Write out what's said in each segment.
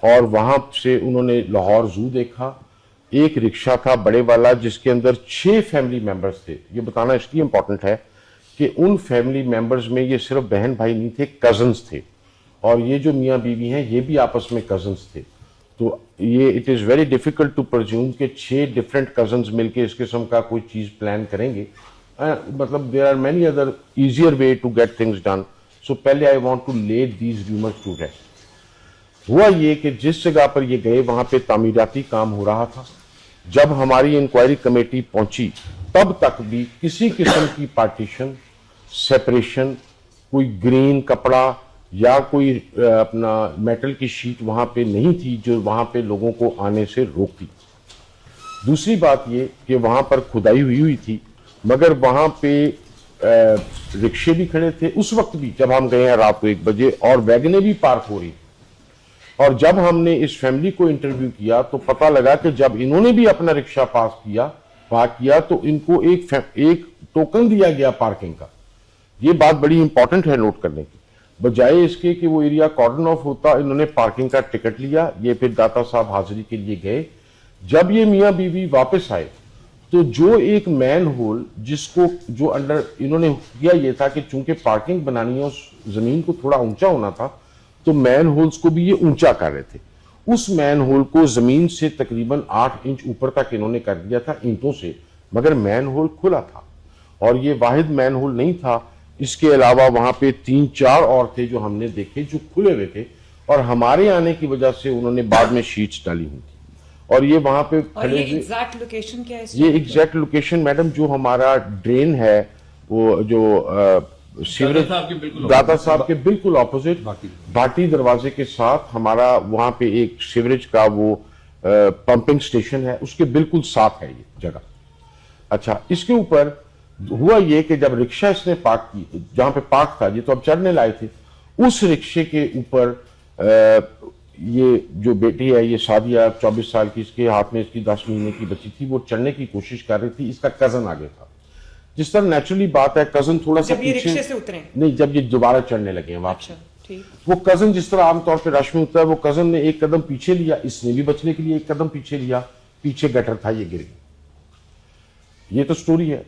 اور وہاں سے انہوں نے لاہور زو دیکھا. ایک رکشہ تھا بڑے والا جس کے اندر 6 فیملی ممبرز تھے. یہ بتانا اس لیے امپورٹنٹ ہے کہ ان فیملی ممبرز میں یہ صرف بہن بھائی نہیں تھے, کزنز تھے, اور یہ جو میاں بیوی ہیں یہ بھی آپس میں کزنز تھے. تو یہ it is very difficult to presume کہ 6 ڈفرینٹ کزنز مل کے اس قسم کا کوئی چیز پلان کریں گے. مطلب there are many other easier way to get things done. So پہلے I want to lay these rumours to rest. ہوا یہ کہ جس جگہ پر یہ گئے وہاں پہ تعمیراتی کام ہو رہا تھا. جب ہماری انکوائری کمیٹی پہنچی تب تک بھی کسی قسم کی پارٹیشن, سیپریشن, کوئی گرین کپڑا یا کوئی اپنا میٹل کی شیٹ وہاں پہ نہیں تھی جو وہاں پہ لوگوں کو آنے سے روکتی. دوسری بات یہ کہ وہاں پر کھدائی ہوئی تھی, مگر وہاں پہ رکشے بھی کھڑے تھے اس وقت بھی جب ہم گئے ہیں رات کو 1 بجے, اور ویگنیں بھی پارک ہو رہی. اور جب ہم نے اس فیملی کو انٹرویو کیا تو پتہ لگا کہ جب انہوں نے بھی اپنا رکشہ پارک کیا تو ان کو ایک ٹوکن دیا گیا پارکنگ کا. یہ بات بڑی امپورٹنٹ ہے نوٹ کرنے کی. بجائے اس کے کہ وہ ایریا کارڈن آف ہوتا, انہوں نے پارکنگ کا ٹکٹ لیا. یہ پھر داتا صاحب حاضری کے لیے گئے. جب یہ میاں بیوی واپس آئے تو جو ایک مین ہول جس کو جو انڈر انہوں نے کیا یہ تھا کہ چونکہ پارکنگ بنانی ہے اس زمین کو تھوڑا اونچا ہونا تھا تو مین ہولز کو بھی یہ اونچا کر رہے تھے. اس مین ہول کو زمین سے تقریباً 8 انچ اوپر تک انہوں نے کر دیا تھا اینٹوں سے, مگر مین ہول کھلا تھا. اور یہ واحد مین ہول نہیں تھا, اس کے علاوہ وہاں پہ 3-4 اور تھے جو ہم نے دیکھے جو کھلے ہوئے تھے, اور ہمارے آنے کی وجہ سے انہوں نے بعد میں شیٹس ڈالی ہوئی تھی. اور یہ وہاں پہ کھڑے ہوئے. ایگزیکٹ لوکیشن کیا ہے؟ یہ ایگزیکٹ لوکیشن میڈم جو ہمارا ڈرین ہے وہ جو سیوریج داتا صاحب کے بالکل اپوزٹ بھاٹی دروازے کے ساتھ ہمارا وہاں پہ ایک سیوریج کا وہ پمپنگ سٹیشن ہے, اس کے بالکل ساتھ ہے یہ جگہ. اچھا, اس کے اوپر ہوا یہ کہ جب رکشہ اس نے پارک کی جہاں پہ پارک تھا, یہ تو اب چڑھنے لائے تھے, اس رکشے کے اوپر یہ جو بیٹی ہے یہ سعدیہ 24 سال کی, اس کے ہاتھ میں اس کی 10 مہینے کی بچی تھی, وہ چڑھنے کی کوشش کر رہی تھی. اس کا کزن آگے تھا. جس طرح نیچرلی بات ہے کزن تھوڑا سا پیچھے رکشے سے اترے نہیں, جب یہ دوبارہ چڑھنے لگے ہیں واپس. ٹھیک. وہ کزن جس طرح عام طور پہ رش میں ہوتا ہے, وہ کزن نے ایک قدم پیچھے لیا, اس نے بھی بچنے کے لیے ایک قدم پیچھے لیا, پیچھے گٹر تھا, یہ گر گئی. یہ تو سٹوری ہے.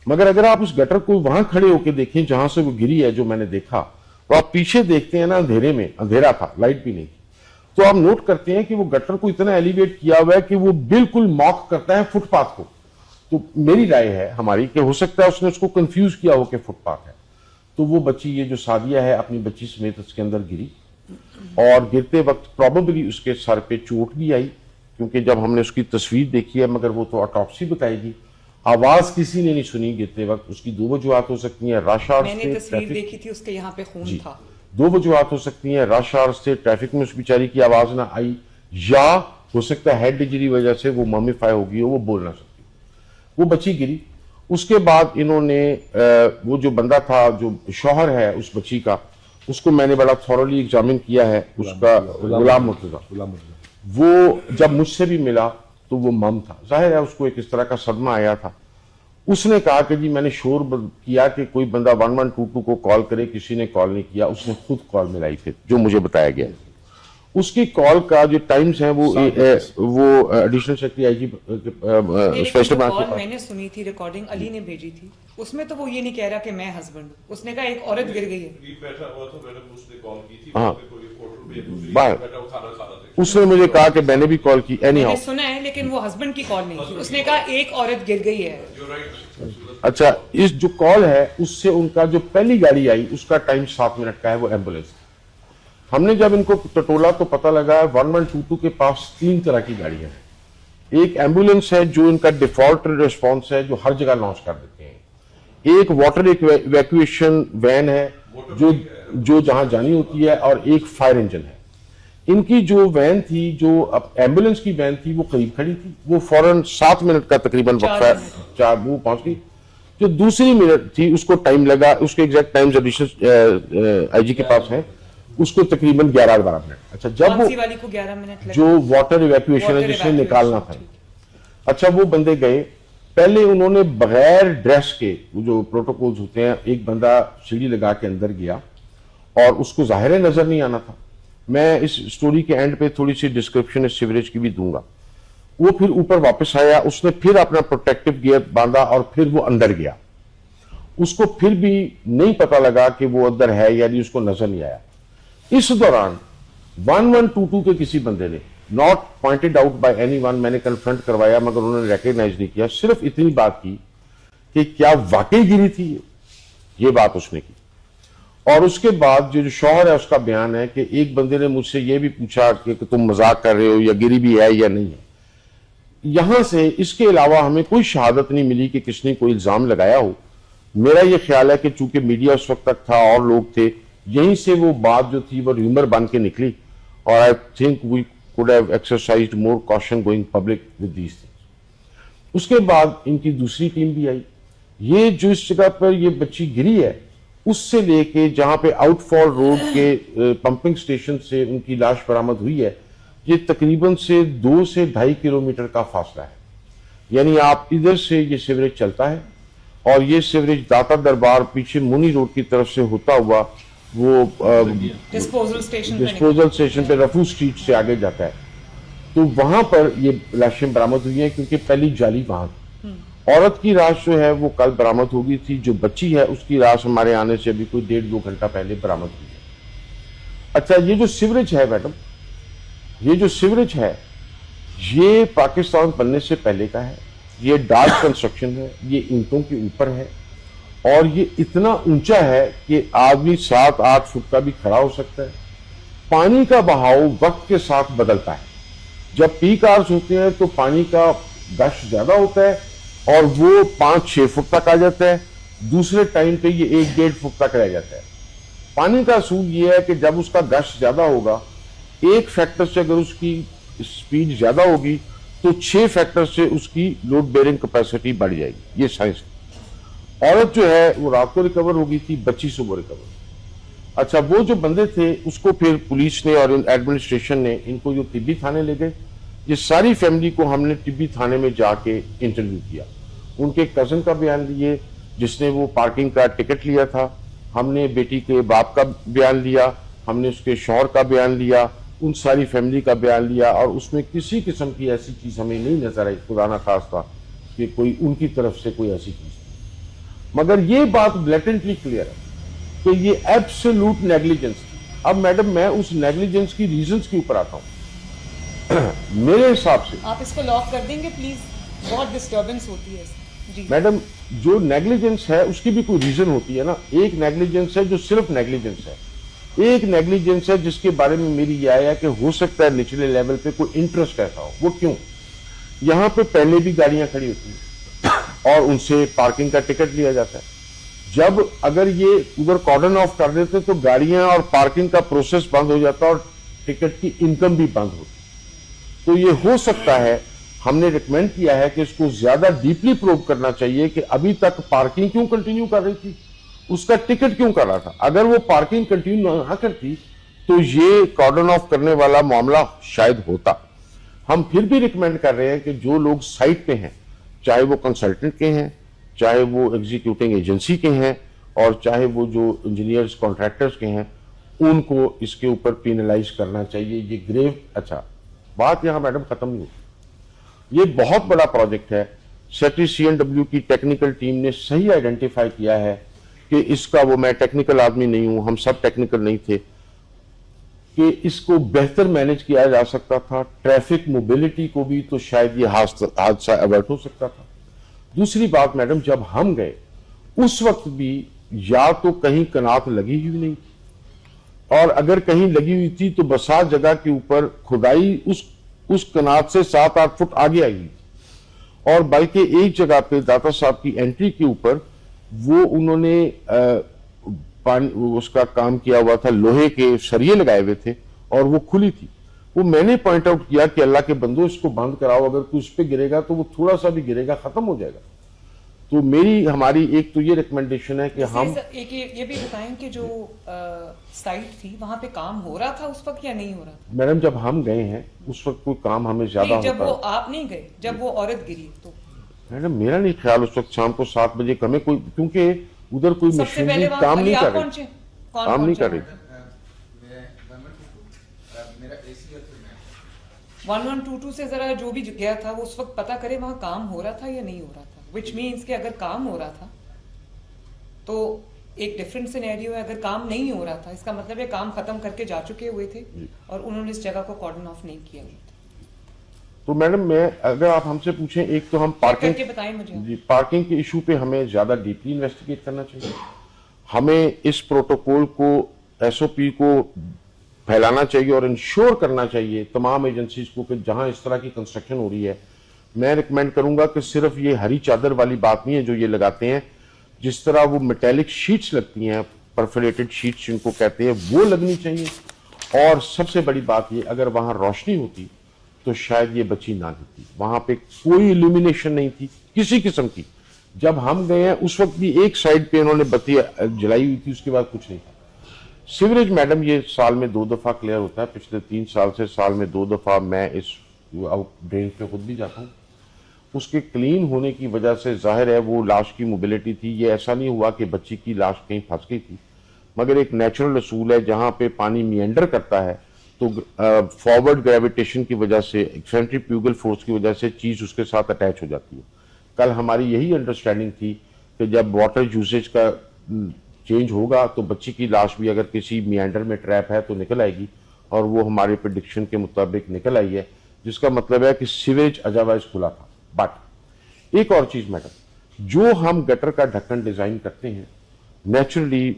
مگر اگر آپ اس گٹر کو وہاں کھڑے ہو کے دیکھیں جہاں سے وہ گری ہے, جو میں نے دیکھا, تو آپ پیچھے دیکھتے ہیں نا اندھیرے میں, اندھیرا تھا, لائٹ بھی نہیں تھی, تو آپ نوٹ کرتے ہیں کہ وہ گٹر کو اتنا ایلیویٹ کیا ہوا ہے کہ وہ بالکل ماک کرتا ہے فٹ پاتھ کو. تو میری رائے ہے ہماری کہ ہو سکتا ہے اس نے اس کو کنفیوز کیا ہو کہ فٹ پاتھ ہے. تو وہ بچی یہ جو سعدیہ ہے اپنی بچی سمیت اس کے اندر گری, اور گرتے وقت پروبیبلی اس کے سر پہ چوٹ بھی آئی, کیونکہ جب ہم نے اس کی تصویر دیکھی ہے, مگر وہ تو آٹوپسی بتائے گی. آواز کسی نے نہیں سنی گرتے وقت. اس کی 2 وجوہات ہو سکتی ہیں, رش آور سے, میں نے تصویر دیکھی تھی اس کے یہاں پہ خون تھا. 2 وجوہات ہو سکتی ہیں, رش آور سے, ٹریفک میں اس بیچاری کی آواز نہ آئی, یا ہو سکتا ہے ہیڈ انجری وجہ سے وہ ممیفائی ہو گئی ہو, وہ بول نہ سکتی. وہ بچی گری. اس کے بعد انہوں نے وہ جو بندہ تھا جو شوہر ہے اس بچی کا, اس کو میں نے بڑا تھورلی ایگزامن کیا ہے, اس کا غلام مرتضیٰ, وہ جب مجھ سے بھی ملا تو وہ مم تھا. ظاہر ہے اس کو ایک اس طرح کا صدمہ آیا تھا. اس نے کہا کہ جی میں نے شور کیا کہ کوئی بندہ 1122 کو کال کرے, کسی نے کال نہیں کیا. اس نے خود کال ملائی پھر, جو مجھے بتایا گیا. اس کی کال کا جو ٹائمز ہیں وہ additional secretary I G special branch کے پاس میں نے سنی تھی, ریکارڈنگ علی نے بھیجی تھی, اس میں تو وہ یہ نہیں کہہ رہا کہ میں ہسبینڈ ہوں, اس نے کہا ایک عورت گر گئی ہے. ہاں, اس نے مجھے کہا کہ میں نے بھی کال کی. میں نے سنا ہے, لیکن وہ ہسبینڈ کی کال نہیں تھی. اس نے کہا ایک عورت گر گئی ہے. اچھا, اس جو کال ہے اس سے ان کا جو پہلی گاڑی آئی اس کا ٹائم 7 منٹ کا ہے, وہ ایمبولینس. ہم نے جب ان کو ٹٹولا تو پتہ لگا 1122 کے پاس 3 طرح کی گاڑیاں ہیں. ایک ایمبولینس ہے جو ان کا ڈیفالٹ ریسپانس ہے, جو ہر جگہ لانچ کر دیتے ہیں. ایک واٹر ایویکویشن وین ہے جو جہاں جانی ہوتی ہے, اور ایک فائر انجن ہے. ان کی جو وین تھی, جو ایمبولینس کی وین تھی, وہ قریب کھڑی تھی. وہ فوراً 7 منٹ کا تقریباً وقفہ ہے, وہ پہنچ گئی. جو دوسری منٹ تھی اس کو ٹائم لگا, اس کے ایگزیکٹ ٹائمز ایڈیشنل آئی جی کے پاس ہیں, اس کو تقریباً 11-12 منٹ. اچھا, جب وہ جو واٹر ایویکویشن ہے جس نے نکالنا تھا, اچھا وہ بندے گئے. پہلے انہوں نے بغیر ڈریس کے, جو پروٹوکولز ہوتے ہیں, ایک بندہ سیڑھی لگا کے اندر گیا, اور اس کو ظاہر نظر نہیں آنا تھا, میں اس سٹوری کے اینڈ پہ تھوڑی سی ڈسکرپشن اس سیوریج کی بھی دوں گا. وہ پھر اوپر واپس آیا, اس نے پھر اپنا پروٹیکٹیو گیئر باندھا اور پھر وہ اندر گیا. اس کو پھر بھی نہیں پتا لگا کہ وہ اندر ہے یا نہیں, اس کو نظر نہیں آیا. اس دوران 1122 کے کسی بندے نے, not pointed out by any one, میں نے کنفرنٹ کروایا مگر انہوں نے ریکگنائز نہیں کیا, صرف اتنی بات کی کہ کیا واقعی گری تھی, یہ بات اس نے کی. اور اس کے بعد جو شوہر ہے اس کا بیان ہے کہ ایک بندے نے مجھ سے یہ بھی پوچھا کہ تم مذاق کر رہے ہو یا گری بھی ہے یا نہیں ہے. یہاں سے اس کے علاوہ ہمیں کوئی شہادت نہیں ملی کہ کس نے کوئی الزام لگایا ہو. میرا یہ خیال ہے کہ چونکہ میڈیا اس وقت تک تھا اور لوگ تھے, یہیں سے وہ بات جو تھی وہ ریومر بن کے نکلی, اور I think we could have exercised more caution going public with these things. اس کے بعد ان کی دوسری ٹیم بھی آئی. یہ جو اس جگہ پر یہ بچی گری ہے اس سے لے کے جہاں پہ آؤٹ فال روڈ کے پمپنگ سٹیشن سے ان کی لاش برآمد ہوئی ہے, یہ تقریباً سے 2 سے 2.5 کلومیٹر کا فاصلہ ہے. یعنی آپ ادھر سے یہ سیوریج چلتا ہے اور یہ سیوریج داتا دربار پیچھے منی روڈ کی طرف سے ہوتا ہوا وہ ڈسپوزل اسٹیشن پہ رفو اسٹریٹ سے آگے جاتا ہے. تو وہاں پر یہ لاشیں برآمد ہوئی ہیں کیونکہ پہلی جالی وہاں تھی. عورت کی لاش جو ہے وہ کل برآمد ہو گئی تھی. جو بچی ہے اس کی لاش ہمارے آنے سے ابھی کوئی 1.5-2 گھنٹہ پہلے برآمد ہوئی ہے. اچھا, یہ جو سیوریج ہے میڈم, یہ جو سیوریج ہے یہ پاکستان بننے سے پہلے کا ہے. یہ ڈارک کنسٹرکشن ہے, یہ اینٹوں کے اوپر ہے اور یہ اتنا اونچا ہے کہ آدمی 7-8 فٹ کا بھی کھڑا ہو سکتا ہے. پانی کا بہاؤ وقت کے ساتھ بدلتا ہے. جب پیک آورز ہوتے ہیں تو پانی کا گش زیادہ ہوتا ہے اور وہ 5-6 فٹ تک آ جاتا ہے. دوسرے ٹائم پہ یہ 1-1.5 فٹ تک رہ جاتا ہے. پانی کا اصول یہ ہے کہ جب اس کا گش زیادہ ہوگا, ایک فیکٹر سے اگر اس کی سپیڈ زیادہ ہوگی تو 6 فیکٹر سے اس کی لوڈ بیئرنگ کیپیسٹی بڑھ جائے گی. یہ سائنس ہے. عورت جو ہے وہ رات کو ریکور ہو گئی تھی, بچی صبح ریکور. اچھا, وہ جو بندے تھے اس کو پھر پولیس نے اور ایڈمنسٹریشن نے ان کو جو طبی تھانے لے گئے. یہ ساری فیملی کو ہم نے طبی تھانے میں جا کے انٹرویو کیا. ان کے کزن کا بیان لیے جس نے وہ پارکنگ کا ٹکٹ لیا تھا, ہم نے بیٹی کے باپ کا بیان لیا, ہم نے اس کے شوہر کا بیان لیا, ان ساری فیملی کا بیان لیا, اور اس میں کسی قسم کی ایسی چیز ہمیں نہیں نظر آئی خدا نہ خواستہ کہ کوئی ان کی طرف سے کوئی ایسی چیز. مگر یہ بات بلیٹنٹلی کلیئر ہے کہ یہ ایبسولوٹ نیگلیجنس تھی. اب میڈم میں اس نیگلیجنس کی ریزنز کے اوپر آتا ہوں. میرے حساب سے آپ اس کو لاک کر دیں گے پلیز, بہت ڈسٹربنس ہوتی ہے. جی میڈم, جو نیگلیجنس ہے اس کی بھی کوئی ریزن ہوتی ہے نا. ایک نیگلیجنس ہے جو صرف نیگلیجنس ہے, ایک نیگلیجنس ہے جس کے بارے میں میری یہ آیا کہ ہو سکتا ہے نچلے لیول پہ کوئی انٹرسٹ ایسا ہو. وہ کیوں؟ یہاں پہ پہلے بھی گاڑیاں کھڑی ہوتی ہیں اور ان سے پارکنگ کا ٹکٹ لیا جاتا ہے. جب اگر یہ ادھر کارڈن آف کر دیتے تو گاڑیاں اور پارکنگ کا پروسیس بند ہو جاتا اور ٹکٹ کی انکم بھی بند ہوتی. تو یہ ہو سکتا ہے, ہم نے ریکمینڈ کیا ہے کہ اس کو زیادہ ڈیپلی پروو کرنا چاہیے کہ ابھی تک پارکنگ کیوں کنٹینیو کر رہی تھی, اس کا ٹکٹ کیوں کر رہا تھا. اگر وہ پارکنگ کنٹینیو نہ کرتی تو یہ کارڈن آف کرنے والا معاملہ شاید ہوتا. ہم پھر بھی ریکمینڈ کر رہے ہیں کہ جو لوگ سائٹ پہ ہیں, چاہے وہ کنسلٹنٹ کے ہیں, چاہے وہ ایگزیکیوٹنگ ایجنسی کے ہیں, اور چاہے وہ جو انجینئرز کانٹریکٹرز کے ہیں, ان کو اس کے اوپر پینلائز کرنا چاہیے. یہ گریو. اچھا, بات یہاں میڈم ختم نہیں ہوتی. یہ بہت بڑا پروجیکٹ ہے. سیکٹری CNW کی ٹیکنیکل ٹیم نے صحیح آئیڈینٹیفائی کیا ہے کہ اس کا, وہ میں ٹیکنیکل آدمی نہیں ہوں, ہم سب ٹیکنیکل نہیں تھے, کہ اس کو بہتر مینج کیا جا سکتا تھا. ٹریفک موبیلٹی کو بھی تو شاید یہ حادثہ اوائڈ ہو سکتا تھا. دوسری بات میڈم, جب ہم گئے اس وقت بھی یا تو کہیں کنات لگی ہوئی نہیں تھی, اور اگر کہیں لگی ہوئی تھی تو بسا جگہ کے اوپر کھدائی اس کنات سے 7-8 فٹ آگے آئی ہوئی تھی. اور بلکہ ایک جگہ پہ داتا صاحب کی انٹری کے اوپر وہ انہوں نے اس کا کام کیا ہوا تھا, لوہے کے سریے لگائے ہوئے تھے اور وہ کھلی تھی. وہ میں نے پوائنٹ آؤٹ کیا کہ اللہ کے بندو اس کو بند کراؤ, اگر کوئی اس پہ گرے گا تو وہ تھوڑا سا بھی گرے گا, ختم ہو جائے گا. تو ہماری ایک تو یہ ریکمنڈیشن ہے کہ ہم ایک یہ بھی بتائیں کہ جو سائٹ تھی وہاں پہ کام ہو رہا تھا اس وقت یا نہیں ہو رہا تھا؟ میڈم, جب ہم گئے ہیں اس وقت کوئی کام ہمیں زیادہ ہوتا ہے. جب وہ آپ نہیں گئے, جب وہ عورت گری تو میڈم میرا نہیں خیال اس وقت شام کو 7 بجے ہمیں کوئی, کیونکہ ادھر کوئی مشینری کام نہیں کر رہی. 1122 سے ذرا جو بھی گیا تھا وہ اس وقت پتا کرے وہاں کام ہو رہا تھا یا نہیں ہو رہا تھا, وچ مینس کہ اگر کام ہو رہا تھا تو ایک ڈفرینٹ سینیریو ہے, اگر کام نہیں ہو رہا تھا اس کا مطلب ہے کام ختم کر کے جا چکے ہوئے تھے اور انہوں نے اس جگہ کو کارڈن آف نہیں کیا ہوا تھا. تو میڈم میں اگر آپ ہم سے پوچھیں, ایک تو ہم کر کے بتائیں مجھے. جی پارکنگ کے ایشو پہ ہمیں زیادہ ڈیپلی انویسٹیگیٹ کرنا چاہیے. ہمیں اس پروٹوکول کو, ایس او پی کو پھیلانا چاہیے اور انشور کرنا چاہیے تمام ایجنسیز کو کہ جہاں اس طرح کی کنسٹرکشن ہو رہی ہے, میں ریکمینڈ کروں گا کہ صرف یہ ہری چادر والی بات نہیں ہے جو یہ لگاتے ہیں, جس طرح وہ میٹیلک شیٹس لگتی ہیں, پرفوریٹڈ شیٹس جن کو کہتے ہیں, وہ لگنی چاہیے. اور سب سے بڑی بات یہ, اگر وہاں روشنی ہوتی تو شاید یہ بچی نہ دیتی. وہاں پہ کوئی ایلومینیشن نہیں تھی کسی قسم کی. جب ہم گئے ہیں اس وقت بھی ایک سائڈ پہ انہوں نے بتی جلائی ہوئی تھی, اس کے بعد کچھ نہیں تھا. سیوریج میڈم یہ سال میں 2 دفعہ کلیئر ہوتا ہے, پچھلے 3 سال سے سال میں 2 دفعہ میں اس ڈرین پہ خود بھی جاتا ہوں. اس کے کلین ہونے کی وجہ سے ظاہر ہے وہ لاش کی موبلٹی تھی. یہ ایسا نہیں ہوا کہ بچی کی لاش کہیں پھنس گئی تھی, مگر ایک نیچرل اصول ہے جہاں پہ پانی میانڈر کرتا ہے تو فارورڈ گریویٹیشن کی وجہ سے, سینٹریفیوگل فورس کی وجہ سے چیز اس کے ساتھ اٹیچ ہو جاتی ہے. کل ہماری یہی انڈرسٹینڈنگ تھی کہ جب واٹر یوزیج کا چینج ہوگا تو بچی کی لاش بھی اگر کسی میانڈر میں ٹریپ ہے تو نکل آئے گی, اور وہ ہمارے پریڈکشن کے مطابق نکل آئی ہے, جس کا مطلب ہے کہ سیوریج ادروائز کھلا تھا. بٹ ایک اور چیز میڈم, جو ہم گٹر کا ڈھکن ڈیزائن کرتے ہیں, نیچرلی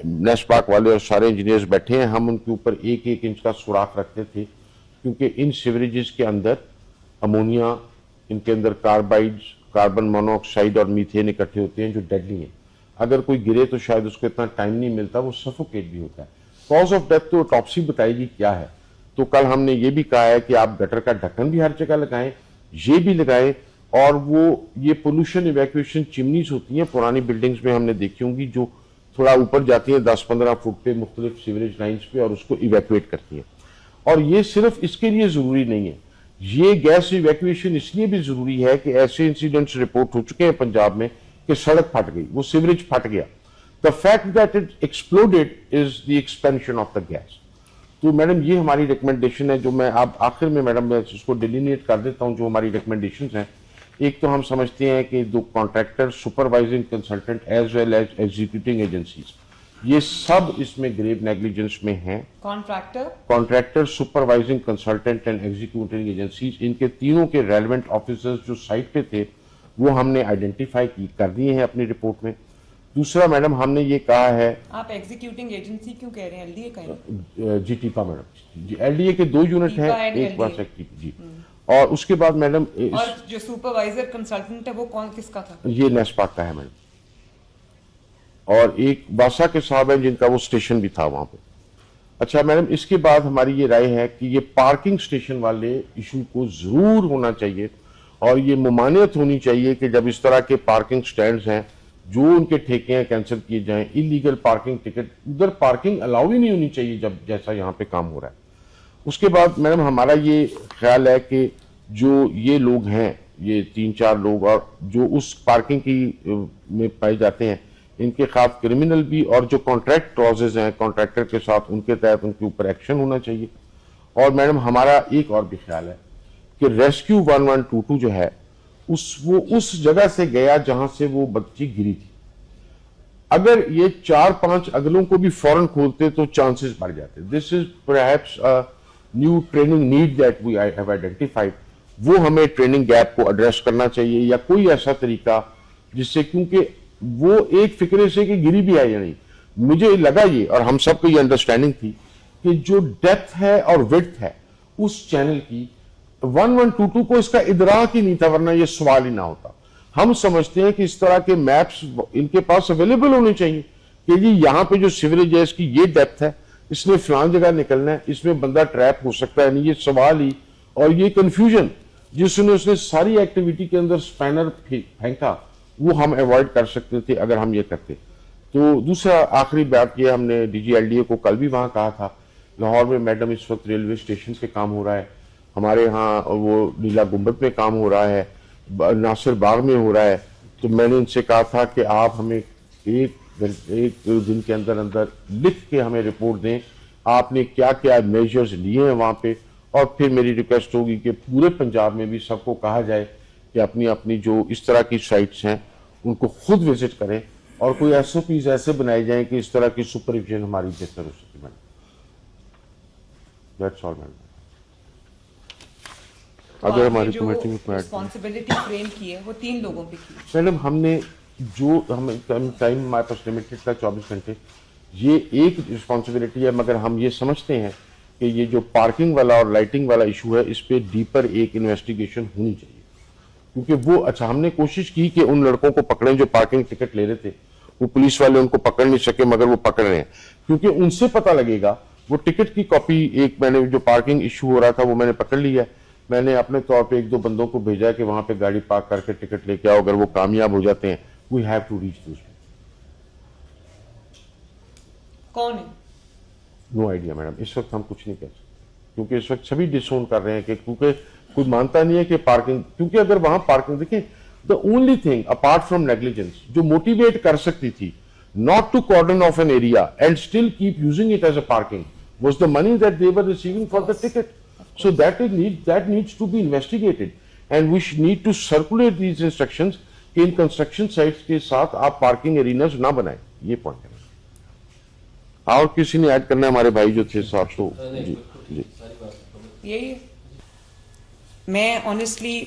نیسپاک والے اور سارے انجینئرز بیٹھے ہیں, ہم ان کے اوپر 1-1 انچ کا سوراخ رکھتے تھے, کیونکہ ان سیوریجز کے اندر امونیا, ان کے اندر کاربائڈز, کاربن مونو آکسائڈ اور میتھین اکٹھے ہوتے ہیں جو ڈیڈلی ہیں. اگر کوئی گرے تو شاید اس کو اتنا ٹائم نہیں ملتا, وہ سفوکیٹ بھی ہوتا ہے. کاز آف ڈیتھ تو آٹوپسی بتائے گی کیا ہے. تو کل ہم نے یہ بھی کہا ہے کہ آپ گٹر کا ڈھکن بھی ہر جگہ لگائیں, یہ بھی لگائیں, اور وہ یہ پولوشن ایویکویشن چمنیز ہوتی ہیں پرانی بلڈنگز میں ہم نے دیکھی ہوں گی, جو تھوڑا اوپر جاتی ہیں 10-15 فٹ پہ مختلف سیوریج لائنز پہ, اور اس کو ایویکویٹ کرتی ہیں. اور یہ صرف اس کے لیے ضروری نہیں ہے, یہ گیس ایویکویشن اس لیے بھی ضروری ہے کہ ایسے انسیڈنٹس رپورٹ ہو چکے ہیں پنجاب میں کہ سڑک پھٹ گئی, وہ سیوریج پھٹ گیا. The fact that it exploded is the expansion of the gas. تو میڈم یہ ہماری ریکمنڈیشن ہے, جو میں اب آخر میں میڈم میں اس کو ڈیلینیٹ کر دیتا ہوں جو ہماری ریکمنڈیشنز ہیں. ایک تو ہم سمجھتے ہیں کہ دو contractor, supervising consultant as well as executing agencies, یہ سب اس میں گریو نیگلیجنس میں ہیں. Contractor, supervising consultant and executing agencies, ان کے تینوں کے ریلیونٹ آفیسرز جو سائٹ پہ تھے وہ ہم نے آئیڈینٹیفائی کر دیے ہیں اپنی رپورٹ میں. دوسرا میڈم ہم نے یہ کہا ہے, آپ ایگزیکیوٹنگ ایجنسی کیوں کہہ رہے ہیں, ایل ڈی اے کا جی ٹیپا میڈم, جی ایل ڈی اے کے 2 یونٹ ہیں, ایک واسطہ جی. اور اس کے بعد میڈم اور جو سپروائزر کنسلٹنٹ ہے وہ کس کا تھا؟ یہ نیسپاک کا ہے میڈم, اور ایک باسا کے صاحب ہیں جن کا وہ اسٹیشن بھی تھا وہاں پہ. اچھا میڈم, اس کے بعد ہماری یہ رائے ہے کہ یہ پارکنگ اسٹیشن والے ایشو کو ضرور ہونا چاہیے, اور یہ ممانعت ہونی چاہیے کہ جب اس طرح کے پارکنگ سٹینڈز ہیں جو ان کے ٹھیکے ہیں کینسل کیے جائیں. انلیگل پارکنگ ٹکٹ, ادھر پارکنگ الاؤ ہی نہیں ہونی چاہیے جب جیسا یہاں پہ کام ہو رہا ہے. اس کے بعد میڈم ہمارا یہ خیال ہے کہ جو یہ لوگ ہیں, یہ 3-4 لوگ, اور جو اس پارکنگ کی میں پائے جاتے ہیں, ان کے خلاف کرمنل بھی, اور جو کانٹریکٹ کلوزز ہیں کانٹریکٹر کے ساتھ, ان کے تحت ان کے اوپر ایکشن ہونا چاہیے. اور میڈم ہمارا ایک اور بھی خیال ہے کہ ریسکیو 1122 جو ہے وہ اس جگہ سے گیا جہاں سے وہ بچی گری تھی. اگر یہ 4-5 اگلوں کو بھی فوراً کھولتے تو چانسز بڑھ جاتے. This is perhaps new training need that we have identified. وہ ہمیں ٹریننگ گیپ کو ایڈریس کرنا چاہیے, یا کوئی ایسا طریقہ جس سے, کیونکہ وہ ایک فکرے سے کہ گری بھی ہے یا نہیں. مجھے لگا یہ, اور ہم سب کو یہ انڈرسٹینڈنگ تھی کہ جو ڈیپتھ ہے اور وڈتھ ہے اس چینل کی, 1122 کو اس کا ادراک ہی نہیں تھا, ورنہ یہ سوال ہی نہ ہوتا. ہم سمجھتے ہیں کہ اس طرح کے میپس ان کے پاس اویلیبل ہونے چاہیے کہ جی یہاں پہ جو سیوریج ہے اس کی یہ ڈیپتھ ہے, اس نے فلان جگہ نکلنا ہے, اس میں بندہ ٹریپ ہو سکتا ہے نہیں. یہ سوال ہی اور یہ کنفیوژن جس نے اس نے ساری ایکٹیویٹی کے اندر سپینر پھینکا, وہ ہم ایوائڈ کر سکتے تھے اگر ہم یہ کرتے. تو دوسرا آخری بات یہ, ہم نے D G L D A کو کل بھی وہاں کہا تھا, لاہور میں میڈم اس وقت ریلوے اسٹیشن پہ کام ہو رہا ہے, ہمارے ہاں وہ نیلا گنبد میں کام ہو رہا ہے, ناصر باغ میں ہو رہا ہے. تو میں نے ان سے کہا تھا کہ آپ ہمیں ایک دن کے اندر لکھ کے ہمیں رپورٹ دیں, آپ نے کیا کیا میجرز لیے ہیں وہاں پہ, اور پھر میری ریکویسٹ ہوگی کہ پورے پنجاب میں بھی سب کو کہا جائے کہ اپنی اپنی جو اس طرح کی سائٹس ہیں ان کو خود وزٹ کریں اور کوئی ایس او پیز ایسے بنائے جائیں کہ اس طرح کی سپرویژن ہماری بہتر ہو سکے. Madam that's all. میڈم اگر ہماری کمیٹی میں رسپانسبلٹی فریم کی ہے وہ 3 لوگوں پہ کی. میڈم ہم نے جو ہمیں ٹائم ہمارے پاس لمیٹڈ تھا 24 گھنٹے, یہ ایک رسپانسبلٹی ہے, مگر ہم یہ سمجھتے ہیں کہ یہ جو پارکنگ والا اور لائٹنگ والا ایشو ہے اس پہ ڈیپر ایک انویسٹیگیشن ہونی چاہیے, کیونکہ وہ اچھا ہم نے کوشش کی کہ ان لڑکوں کو پکڑیں جو پارکنگ ٹکٹ لے رہے تھے, وہ پولیس والے ان کو پکڑ نہیں سکے مگر وہ پکڑ رہے ہیں, کیونکہ ان سے پتہ لگے گا. وہ ٹکٹ کی کاپی ایک میں نے جو پارکنگ ایشو ہو رہا تھا وہ میں نے پکڑ لیا ہے, میں نے اپنے طور پہ 1-2 بندوں کو بھیجا کہ وہاں پہ گاڑی پارک کر کے ٹکٹ لے کے آؤ, اگر وہ کامیاب ہو جاتے ہیں we have to reach those. کون ہے؟ نو آئیڈیا میڈم, اس وقت ہم کچھ نہیں کہہ سکتے کیونکہ اس وقت سبھی ڈسون کر رہے ہیں کہ کیونکہ کوئی مانتا نہیں ہے کہ پارکنگ, کیونکہ اگر وہاں پارکنگ دیکھیں the only thing apart from negligence جو موٹیویٹ کر سکتی تھی not to cordon off an area and still keep using it as a parking was the money that they were receiving for the ticket. So that needs to be investigated and we need to circulate these instructions کہ ان construction sites کے ساتھ آپ parking ایریناز نہ بنائیں. یہ point ہے. اور کسی نے ایڈ کرنا ہے ہمارے بھائی جو تھے ساتھ تو جی یہی ہے. میں آنیسٹلی